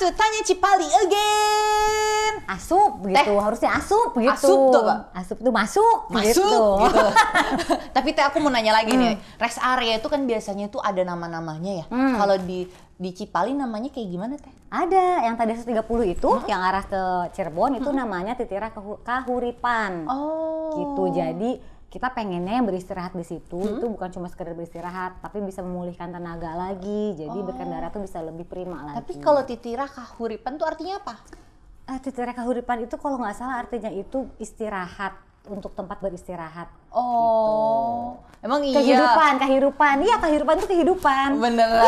to Tanya Cipali again. Asup gitu, harusnya asup gitu. Asup tuh apa? Asup tuh masuk Gitu. Tapi teh aku mau nanya lagi nih, rest area itu kan biasanya tuh ada nama-namanya ya. Kalau di Cipali namanya kayak gimana teh? Ada yang tadi 130 itu yang arah ke Cirebon itu namanya Titira Kahuripan. Oh. Gitu. Jadi kita pengennya yang beristirahat di situ itu bukan cuma sekedar beristirahat, tapi bisa memulihkan tenaga lagi. Jadi berkendara tuh bisa lebih prima lagi. Tapi kalau Titira Kahuripan tuh artinya apa? Titira Kahuripan itu kalau nggak salah artinya itu istirahat, untuk tempat beristirahat. Oh, gitu. Emang iya. Kehidupan. Iya, kehidupan itu kehidupan. Beneran.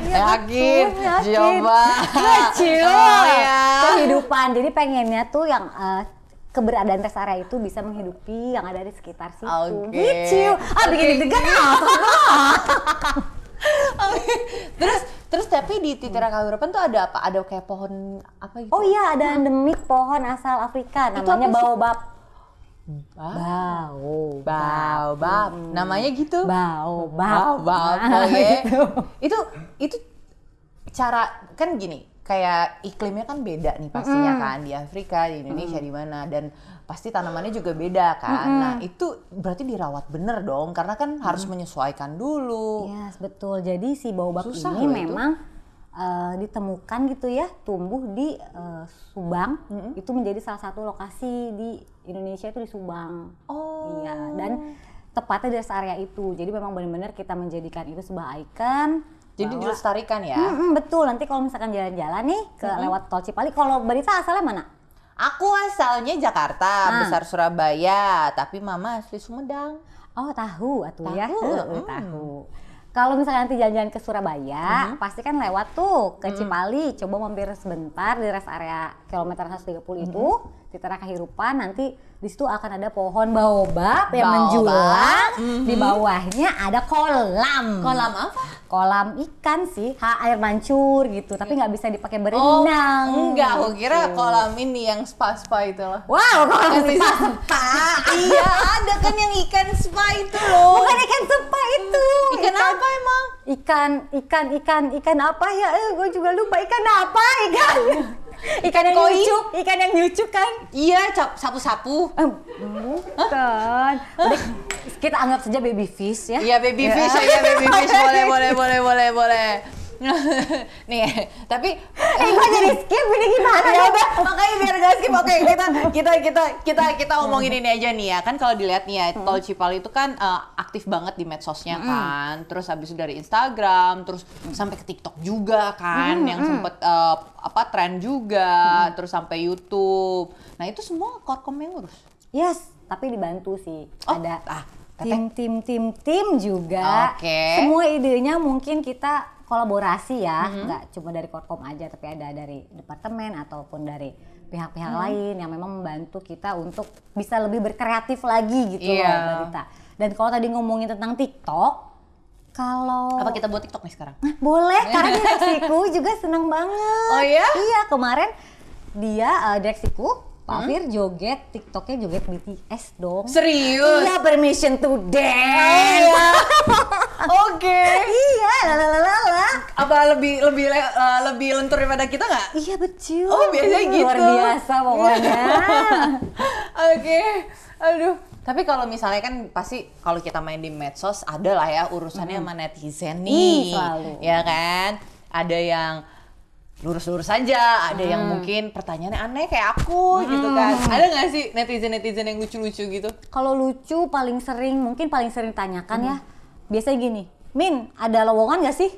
Yakin. Coba. Oh, ya. Kehidupan. Jadi pengennya tuh yang keberadaan rest area itu bisa menghidupi yang ada di sekitar situ. Gitu. Bikin deg-degan Terus tapi di Titira Kahuripan tuh ada apa? Ada kayak pohon apa gitu? Oh iya, ada endemik pohon asal Afrika namanya baobab. Baobab. Namanya gitu? Baobab. Gitu. Itu cara kan gini, kayak iklimnya kan beda nih pastinya kan, di Afrika, di Indonesia, di mana, dan pasti tanamannya juga beda kan. Nah itu berarti dirawat bener dong, karena kan harus menyesuaikan dulu. Yes, betul. Jadi si baobab Susah ini loh memang ditemukan gitu ya, tumbuh di Subang. Itu menjadi salah satu lokasi di Indonesia itu di Subang. Oh. Iya, dan tepatnya di rest area itu. Jadi memang benar-benar kita menjadikan itu sebuah ikon. Jadi dilestarikan ya? Betul, nanti kalau misalkan jalan-jalan nih ke lewat tol Cipali, kalau Barita asalnya mana? Aku asalnya Jakarta, besar Surabaya, tapi mama asli Sumedang. Oh, tahu atuh ya. Tahu. Tahu. Kalau misalkan nanti jalan-jalan ke Surabaya, pasti kan lewat tuh ke Cipali, coba mampir sebentar di rest area kilometer 130 itu, Titira Kahuripan, nanti di situ akan ada pohon baobab yang menjulang, di bawahnya ada kolam. Kolam apa? Kolam ikan sih, air mancur gitu, tapi nggak bisa dipakai berenang. Enggak, aku kira kolam ini yang spa itu loh. Wow, kolam spa. Iya, ada kan yang ikan spa itu loh. Bukan ikan spa itu. Ikan apa emang? Ikan apa ya? Gue juga lupa ikan apa ikan yang nyucuk, ikan yang nyucuk kan? Iya, sapu-sapu. Bukan. Kita anggap saja baby fish ya. Iya, baby fish. Boleh. Nih, tapi gue jadi skip ini gimana? Ya udah, makanya biar gak skip. Oke, kita ngomongin ini aja nih ya. Kan kalau dilihat nih ya, Tol Cipali itu kan aktif banget di medsosnya kan. Terus habis itu dari Instagram, terus sampai ke TikTok juga kan, yang sempet tren juga, terus sampai YouTube. Nah, itu semua Korkom yang ngurus. Yes, tapi dibantu sih. Ada tim juga. Oke. Semua idenya mungkin kita kolaborasi ya, nggak cuma dari Korkom aja, tapi ada dari departemen ataupun dari pihak-pihak lain yang memang membantu kita untuk bisa lebih berkreatif lagi gitu loh, Mbak Dita. Dan kalau tadi ngomongin tentang TikTok, apa kita buat TikTok nih sekarang? Boleh, karena direksiku juga seneng banget. Oh ya? Iya, kemarin dia direksiku Pak Fir joget, TikToknya joget BTS dong. Serius? Iya, permission to dance. Oke. Iya, lalalala. Apa lebih lentur daripada kita nggak? Iya betul. Oh, biasanya gitu. Luar biasa pokoknya. Oke. Aduh. Tapi kalau misalnya kan pasti kalau kita main di medsos ada lah ya urusannya sama netizen nih. Selalu. Ya kan? Ada yang lurus-lurus saja, ada yang mungkin pertanyaannya aneh kayak aku gitu kan. Ada nggak sih netizen yang lucu-lucu gitu? Kalau lucu paling sering tanyakan ya, biasanya gini, Min ada lowongan nggak sih?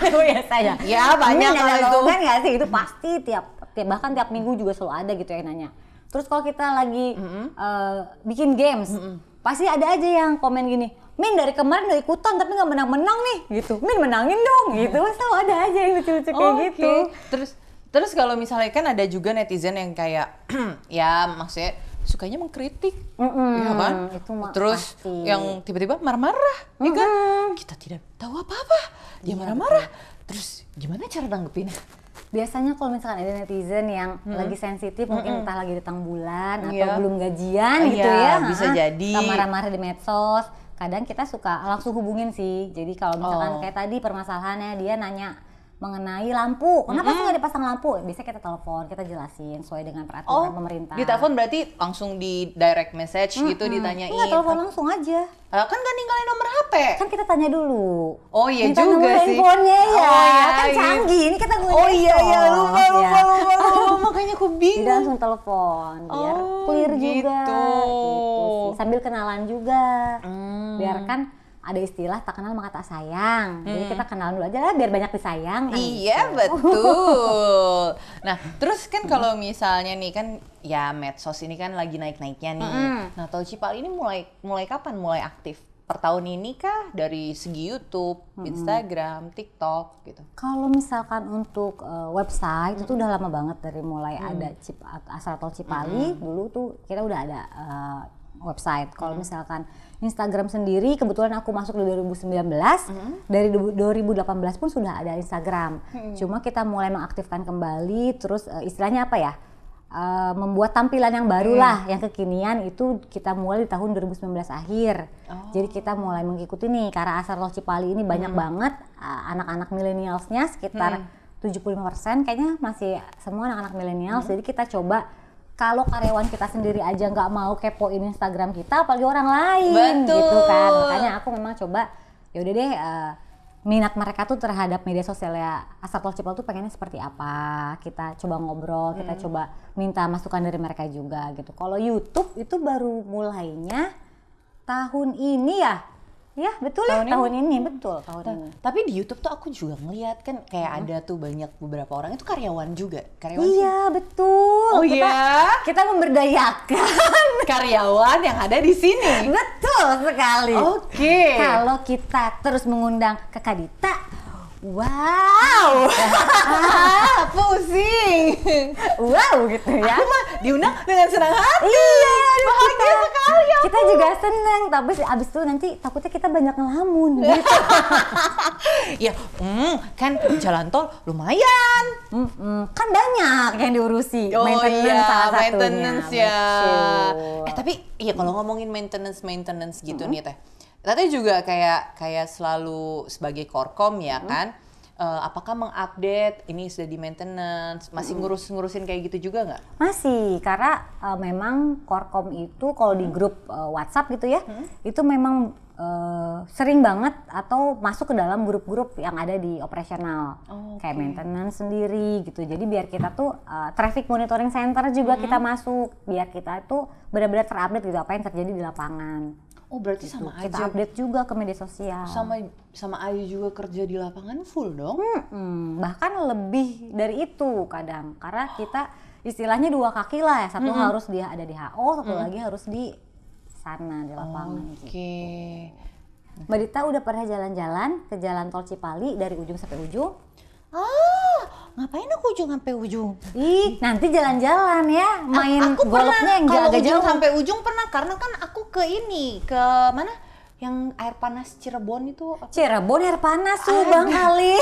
Itu biasanya. Ya banyak. Min ada lowongan nggak sih? Itu pasti bahkan tiap minggu juga selalu ada gitu yang nanya. Terus kalau kita lagi bikin games, pasti ada aja yang komen gini, Min dari kemarin udah ikutan tapi nggak menang-menang nih gitu. Min menangin dong gitu. Selalu ada aja yang lucu-lucu kayak gitu. Terus kalau misalnya kan ada juga netizen yang kayak ya maksudnya sukanya mengkritik, ya kan? Itu terus pasti. Yang tiba-tiba marah-marah, ya kan? Kita tidak tahu apa-apa, dia marah-marah. Terus gimana cara tanggepinnya? Biasanya kalau misalkan ada netizen yang lagi sensitif, mungkin entah lagi datang bulan atau belum gajian gitu ya, bisa jadi marah-marah di medsos. Kadang kita suka langsung hubungin sih. Jadi kalau misalkan kayak tadi permasalahannya dia nanya mengenai lampu. Kenapa sih nggak dipasang lampu? Biasanya kita telepon, kita jelasin sesuai dengan peraturan pemerintah. Di telepon berarti langsung di direct message gitu ditanyain. Enggak, telepon langsung aja. Kan gak ninggalin nomor HP. Kan kita tanya dulu. Oh iya minta juga nomor sih. handphonenya ya. Oh, iya, kan iya. canggih. Ini kita gunain Oh iya iya lupa ya. makanya aku Jadi bingung. langsung telepon biar Oh, clear juga gitu. sih. Sambil kenalan juga. Biar kan ada istilah tak kenal maka tak sayang. Jadi kita kenalan dulu aja lah biar banyak disayang. Kan Iya gitu. betul. Nah terus kan kalau misalnya nih kan ya medsos ini kan lagi naik-naiknya nih. Nah Tol Cipali ini mulai kapan mulai aktif? Per tahun ini kah dari segi YouTube, Instagram, TikTok gitu? Kalau misalkan untuk website itu udah lama banget dari mulai ada asal Tol Cipali dulu tuh kita udah ada website. Kalau misalkan Instagram sendiri kebetulan aku masuk di 2019, dari 2018 pun sudah ada Instagram. Cuma kita mulai mengaktifkan kembali, terus istilahnya apa ya? Membuat tampilan yang baru lah, yang kekinian itu kita mulai di tahun 2019 akhir. Jadi kita mulai mengikuti nih karena asal Tol Cipali ini banyak banget anak-anak milenialsnya sekitar 75% kayaknya masih semua anak-anak milenials. Jadi kita coba kalau karyawan kita sendiri aja nggak mau kepoin Instagram kita, apalagi orang lain. Betul. Gitu kan. Makanya aku memang coba ya udah deh minat mereka tuh terhadap media sosialnya asal Tol Cipali tuh pengennya seperti apa. Kita coba ngobrol, kita coba minta masukan dari mereka juga gitu. Kalau YouTube itu baru mulainya tahun ini ya. Ya betul tahun ini betul tahun ini. Tapi di YouTube tuh aku juga ngeliat kan kayak ada tuh banyak beberapa orang itu karyawan juga. Karyawan Iya betul. Oh kita, iya? Kita memberdayakan. Karyawan yang ada di sini. Betul sekali. Oke. Kalau kita terus mengundang Kakak Dita, wow, Pusing. wow gitu ya. Aku mah diundang dengan senang hati. Iya, Bahagia sekali ya. Kita juga seneng, tapi abis itu nanti takutnya kita banyak ngelamun gitu. Ya, kan jalan tol lumayan. Kan banyak yang diurusi. Oh Maintenance iya, salah satunya. maintenance ya. Betul. Tapi iya kalau ngomongin maintenance gitu nih Teh. Teteh juga kayak selalu sebagai korkom ya kan. Apakah mengupdate ini sudah di maintenance, masih ngurusin kayak gitu juga nggak? Masih, karena memang Korkom itu kalau di grup WhatsApp gitu ya, itu memang sering banget atau masuk ke dalam grup-grup yang ada di operasional, kayak maintenance sendiri gitu. Jadi biar kita tuh traffic monitoring center juga kita masuk, biar kita tuh benar-benar terupdate gitu apa yang terjadi di lapangan. Oh berarti Gitu. sama Kita aja. update juga ke media sosial. Sama Ayu juga kerja di lapangan full dong. Bahkan lebih dari itu kadang, karena kita istilahnya dua kaki lah ya, satu harus dia ada di HO, satu lagi harus di sana di lapangan. Oke. Gitu. Mbak Dita udah pernah jalan-jalan ke jalan tol Cipali dari ujung sampai ujung? Ngapain aku ujung sampai ujung? Ih, nanti jalan-jalan ya, main Aku golfnya yang kalau agak ujung jauh. sampai ujung pernah karena kan aku ke mana? Yang air panas Cirebon itu apa? Cirebon air panas Subang kali.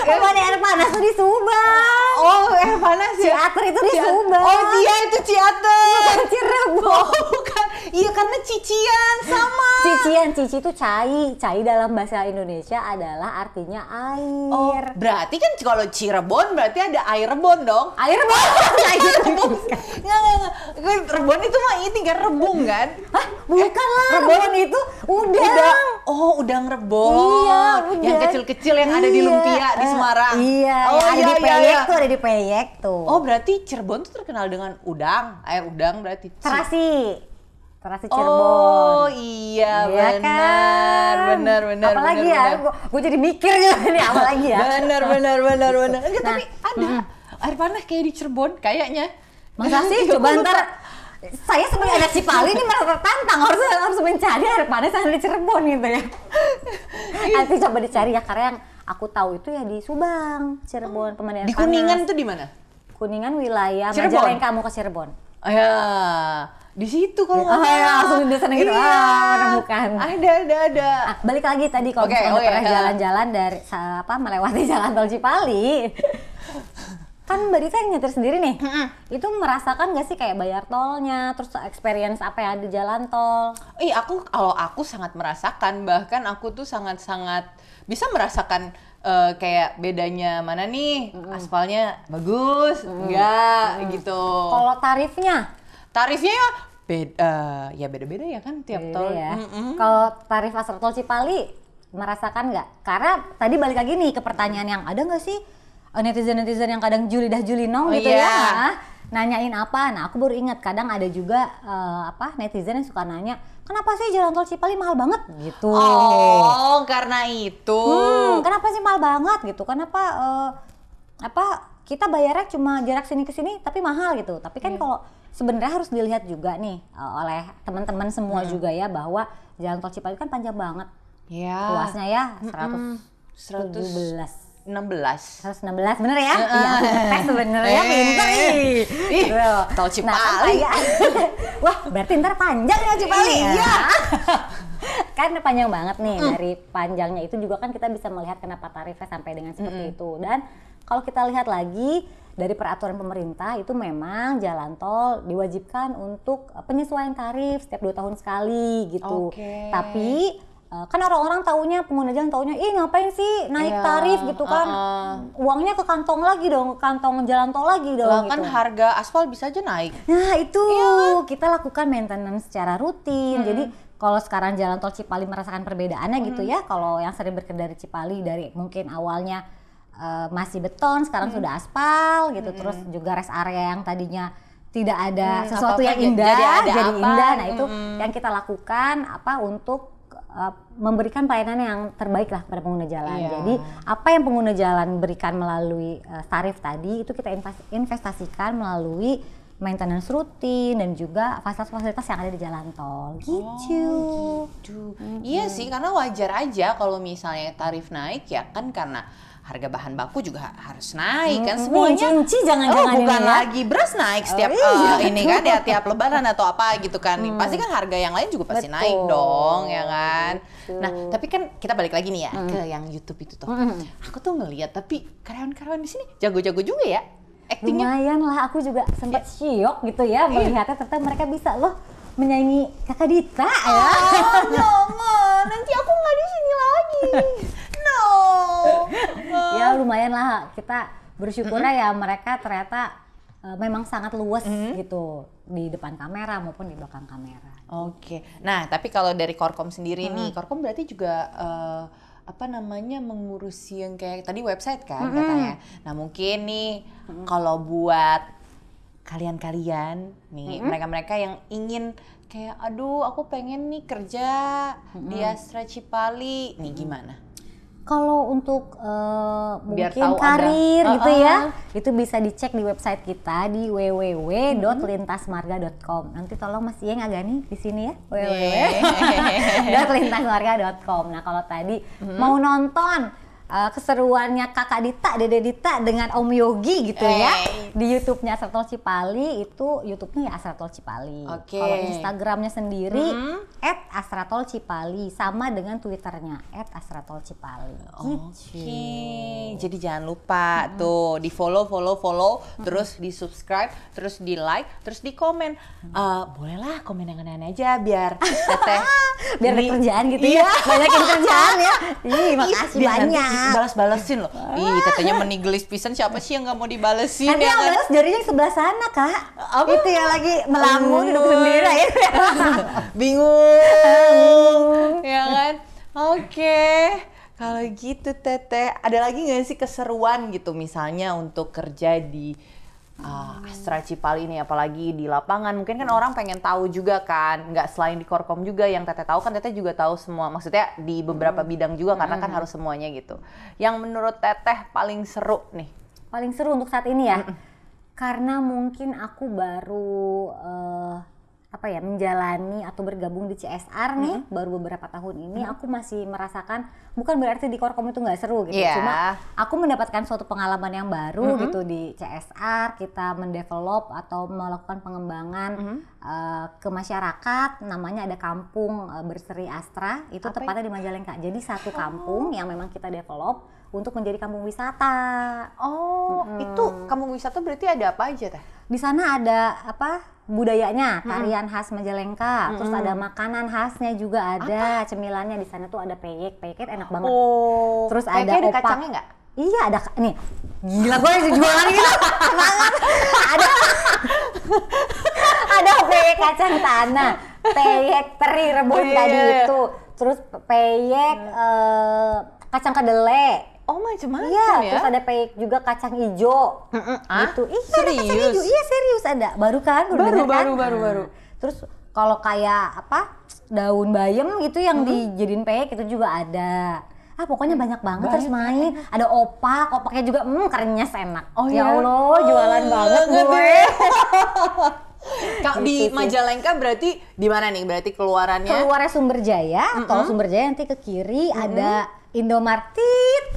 Bukan air panas tuh di Subang. Oh, air panas ya. Ciater itu di Subang. Oh, dia itu Ciater. Cirebon. Oh, bukan. Iya, karena cician sama. Cici itu cai dalam bahasa Indonesia adalah artinya air. Oh, berarti kan kalau Cirebon berarti ada air rebon dong. Air banget. Rebon. Enggak. Rebon itu mah ini kan rebung kan? Hah? Bukan lah, rebon itu udang. Udang rebon. Iya, udang. Yang kecil-kecil yang ada di lumpia di Semarang. Iya, Oh, yang ada di iya, Peyek iya. tuh, ada di Peyek tuh. Oh, berarti Cirebon tuh terkenal dengan udang, air udang berarti. Terasi Cirebon. Oh iya, Iya benar, kan? benar. Apalagi ya, gue jadi mikir gitu nih, apalagi ya. Benar. Enggak, tapi ada air panas kayak di Cirebon kayaknya. Masa sih? Coba ntar saya sebagai anak Cipali ini merasa tertantang harus mencari air panas yang ada di Cirebon gitu ya. Nanti coba dicari ya, karena yang aku tahu itu ya di Subang, Cirebon, pemandian Di panas. Kuningan tuh di mana? Kuningan wilayah Cirebon? Majalengka mau ke Cirebon. Ya, di situ kalau nggak salah. Langsung di sana gitu. Iya. Menemukan. Ada. Balik lagi tadi kalau Oke, misalnya oke, pernah jalan-jalan dari melewati jalan tol Cipali. Kan Mbak Dita yang nyetir sendiri nih, itu merasakan nggak sih kayak bayar tolnya, terus experience apa yang ada di jalan tol? Kalau aku sangat merasakan, bahkan aku tuh sangat-sangat bisa merasakan kayak bedanya mana nih aspalnya bagus, enggak gitu. Kalau tarifnya? Tarifnya ya beda-beda ya kan tiap Beda tol. ya. Kalau tarif asal tol Cipali merasakan nggak? Karena tadi balik lagi nih ke pertanyaan yang ada nggak sih netizen-netizen yang kadang Julinong gitu ya, nanyain apa? Nah aku baru ingat kadang ada juga netizen yang suka nanya, kenapa sih jalan tol Cipali mahal banget gitu? Oh, karena itu. Kenapa sih mahal banget gitu? Kenapa kita bayarnya cuma jarak sini ke sini tapi mahal gitu? Tapi kan kalau sebenarnya harus dilihat juga nih oleh teman-teman semua juga ya, bahwa jalan tol Cipali kan panjang banget. Luasnya ya 116 bener ya? Iya, tes sebenarnya pinter nih. Tol Cipali. Wah, berarti ntar panjang ya Cipali. Iya. Kan panjang banget nih, dari panjangnya itu juga kan kita bisa melihat kenapa tarifnya sampai dengan seperti itu. Dan kalau kita lihat lagi dari peraturan pemerintah itu memang jalan tol diwajibkan untuk penyesuaian tarif setiap 2 tahun sekali gitu. Tapi kan orang-orang taunya, pengguna jalan taunya, ngapain sih naik tarif gitu kan, uangnya ke kantong lagi dong, ke kantong jalan tol lagi dong. Kan gitu. harga aspal bisa aja naik. Nah itu kita lakukan maintenance secara rutin. Jadi kalau sekarang jalan tol Cipali merasakan perbedaannya gitu ya, kalau yang sering berkendara Cipali dari mungkin awalnya masih beton, sekarang sudah aspal gitu, terus juga rest area yang tadinya tidak ada sesuatu yang indah jadi indah. Nah itu yang kita lakukan untuk memberikan pelayanan yang terbaik lah pada pengguna jalan. Jadi apa yang pengguna jalan berikan melalui tarif tadi itu kita investasikan melalui maintenance rutin dan juga fasilitas-fasilitas yang ada di jalan tol gitu. Iya sih, karena wajar aja kalau misalnya tarif naik ya kan, karena harga bahan baku juga harus naik kan semuanya. Jangan-jangan bukan lagi beras naik setiap ini kan ya, tiap lebaran atau apa gitu kan. Pasti kan harga yang lain juga pasti naik dong ya kan. Nah tapi kan kita balik lagi nih ya ke yang YouTube itu tuh. Aku tuh ngeliat tapi karyawan-karyawan di sini jago-jago juga ya actingnya. Lumayan lah, aku juga sempat syok gitu ya melihatnya, ternyata mereka bisa loh menyaingi Kakak Dita ya. Jangan, nanti aku nggak di sini lagi. No. Ya lumayan lah, kita bersyukurnya ya mereka ternyata memang sangat luas gitu di depan kamera maupun di belakang kamera. Nah tapi kalau dari Korkom sendiri nih, Korkom berarti juga mengurusi yang kayak tadi website kan katanya. Nah mungkin nih kalau buat kalian-kalian nih, mereka-mereka yang ingin kayak aduh aku pengen nih kerja di Astra Cipali nih, gimana? Kalau untuk mungkin karir gitu ya, itu bisa dicek di website kita di www.lintasmarga.com. Nanti tolong Mas Yeng agak nih di sini ya, www.lintasmarga.com. Nah kalau tadi mau nonton keseruannya Kakak Dita, Dede Dita dengan Om Yogi gitu ya, di YouTube-nya Astra Tol Cipali, itu YouTube-nya ya Astra Tol Cipali. Kalau Instagram-nya sendiri @astratolcipali, sama dengan Twitter-nya @astratolcipali. Jadi jangan lupa tuh di follow, terus di subscribe, terus di like, terus di komen. Bolehlah komen yang aneh-aneh aja biar teteh biar ada kerjaan gitu ya, banyakin kerjaan ya. Makasih banyak. Balas-balesin loh. Tetenya menigelis pisan, siapa sih yang nggak mau dibalesin? Nanti yang balas jadinya yang sebelah sana Kak. Itu yang lagi melamun duduk sendiri ya. Bingung. Ya kan? Kalau gitu Teteh, ada lagi nggak sih keseruan gitu misalnya untuk kerja di Astra Cipali ini, apalagi di lapangan? Mungkin kan orang pengen tahu juga kan, nggak selain di Korkom juga yang Teteh tahu kan, Teteh juga tahu semua, maksudnya di beberapa bidang juga karena kan harus semuanya gitu. Yang menurut Teteh paling seru nih? Paling seru untuk saat ini ya, karena mungkin aku baru menjalani atau bergabung di CSR nih baru beberapa tahun ini, aku masih merasakan, bukan berarti di Korkom itu nggak seru gitu, cuma aku mendapatkan suatu pengalaman yang baru gitu di CSR. Kita mendevelop atau melakukan pengembangan ke masyarakat, namanya ada kampung berseri Astra, itu tepatnya di Majalengka. Jadi satu kampung yang memang kita develop untuk menjadi kampung wisata. Oh, itu kampung wisata berarti ada apa aja teh? Di sana ada apa? Budayanya, tarian khas Majalengka, terus ada makanan khasnya juga ada, cemilannya di sana tuh ada peyek enak banget. Oh, Terus kayaknya ada ada opak. kacangnya nggak? Iya ada, nih gila gue lagi jualan gitu, semangat. Ada peyek kacang tanah, peyek teri rebus tadi itu, terus peyek kacang kedelai. Oh, macam-macam Iya, ya? terus ada peyek juga kacang hijau. Gitu. Iya, ada kacang Serius? hijau. Iya, serius ada. Baru kan? Denger kan? Baru. Terus kalau kayak apa? Daun bayam gitu yang dijadiin peyek itu juga ada. Pokoknya banyak banget harus main. Ada opaknya juga kerenyes enak. Oh, ya iya? Allah, jualan banget gue. Kak, di Gitu sih. Majalengka berarti di mana nih? Berarti keluarannya? Keluarnya Sumberjaya, tol Sumberjaya nanti ke kiri ada Indomaret,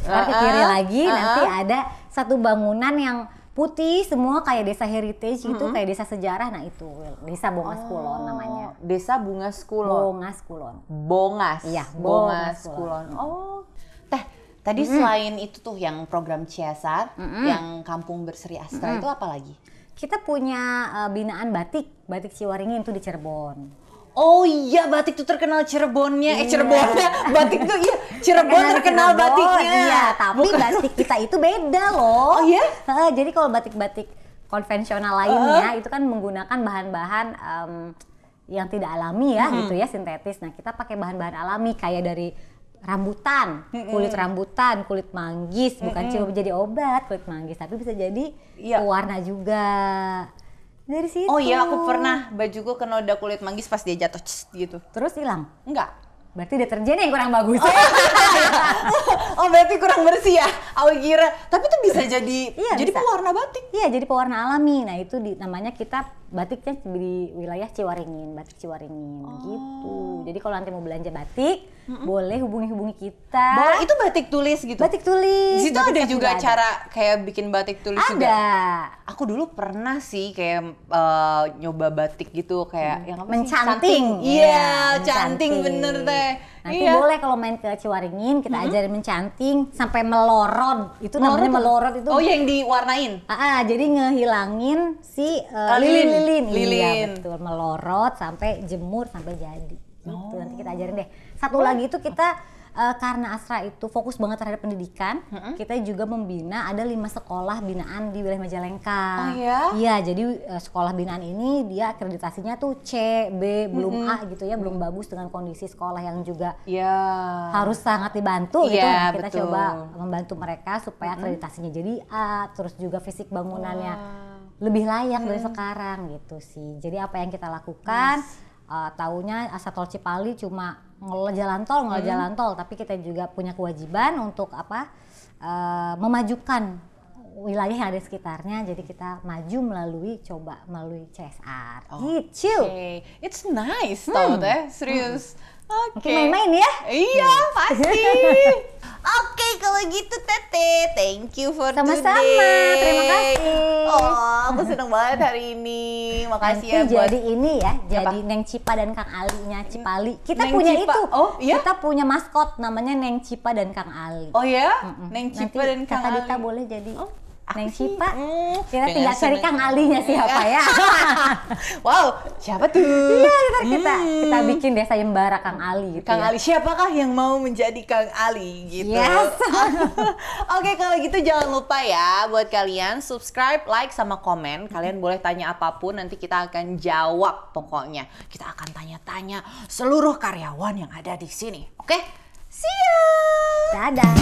ke kiri lagi nanti ada satu bangunan yang putih semua kayak desa heritage gitu, kayak desa sejarah. Nah itu Desa Bongas Kulon namanya. Desa Bungas Kulon. Bongas Kulon. Bongas. Iya, Bongas Bongas Kulon. Oh. Teh, tadi selain itu tuh yang program CSR, yang Kampung Berseri Astra itu apa lagi? Kita punya binaan batik Ciwaringin itu di Cirebon. Oh iya, batik tuh terkenal Cirebonnya. Cirebonnya. Batik tuh iya, Cirebon terkenal Cirebon, batiknya. Iya, tapi batik kita itu beda loh. Oh iya? Jadi kalau batik-batik konvensional lainnya itu kan menggunakan bahan-bahan yang tidak alami ya gitu ya, sintetis. Nah, kita pakai bahan-bahan alami kayak dari rambutan, kulit manggis, bukan cuma jadi obat kulit manggis, tapi bisa jadi pewarna juga. Dari situ. Oh iya, aku pernah bajuku kena noda kulit manggis pas dia jatuh gitu. Terus hilang. Enggak. Berarti deterjennya yang kurang bagus. Oh, berarti kurang bersih ya? Aku kira. Tapi itu bisa jadi bisa. pewarna batik. Iya, jadi pewarna alami. Nah, itu namanya kita batiknya di wilayah Ciwaringin, batik Ciwaringin gitu. Jadi kalau nanti mau belanja batik, boleh hubungi kita. Bahwa itu batik tulis gitu. Batik tulis. Di situ batik ada cat juga cara kayak bikin batik tulis juga. Ada. Aku dulu pernah sih kayak nyoba batik gitu kayak yang apa sih? Mencanting. Iya, Mencanting. canting bener teh. Nanti boleh kalau main ke Ciwaringin kita ajarin mencanting sampai melorot. Itu namanya melorot itu. Oh, yang diwarnain. Jadi ngehilangin si Lilin. Iya, betul. Melorot sampai jemur sampai jadi. Gitu. Nanti kita ajarin deh. Satu lagi itu kita karena Astra itu fokus banget terhadap pendidikan, kita juga membina ada 5 sekolah binaan di wilayah Majalengka. Oh ya? Iya, jadi sekolah binaan ini dia akreditasinya tuh C, B, belum A gitu ya, belum bagus dengan kondisi sekolah yang juga harus sangat dibantu gitu. Iya, Kita betul. coba membantu mereka supaya akreditasinya jadi A, terus juga fisik bangunannya lebih layak dari sekarang gitu sih. Jadi apa yang kita lakukan, taunya Astra Tol Cipali cuma ngelola jalan tol, tapi kita juga punya kewajiban untuk memajukan wilayah yang ada di sekitarnya. Jadi kita maju melalui CSR. Gitu. Okay. It's nice tau teh, serius. Oke. Mungkin main-main ya? Iya, pasti. Oke, kalau gitu Tete, thank you for Sama-sama, today. terima kasih. Oh, aku seneng banget hari ini. Makasih Nanti ya buat jadi ini ya, jadi Neng Cipa dan Kang Ali-nya Cipali. Kita Neng punya Cipa. itu. Oh, iya? Kita punya maskot namanya Neng Cipa dan Kang Ali. Oh ya? Neng Cipa Nanti dan Kang Kakak Dita Ali. boleh jadi Neng Aku sih, Cipa. Kita pengen tinggal cari seneng. Kang Alinya siapa ya. Wow, siapa tuh? Iya, kita bikin deh sayembara Kang Ali gitu. Kang ya. Ali, siapakah yang mau menjadi Kang Ali gitu? Yes. Oke, kalau gitu jangan lupa ya buat kalian subscribe, like, sama komen. Kalian boleh tanya apapun, nanti kita akan jawab pokoknya. Kita akan tanya-tanya seluruh karyawan yang ada di sini. Oke? See ya! Dadah.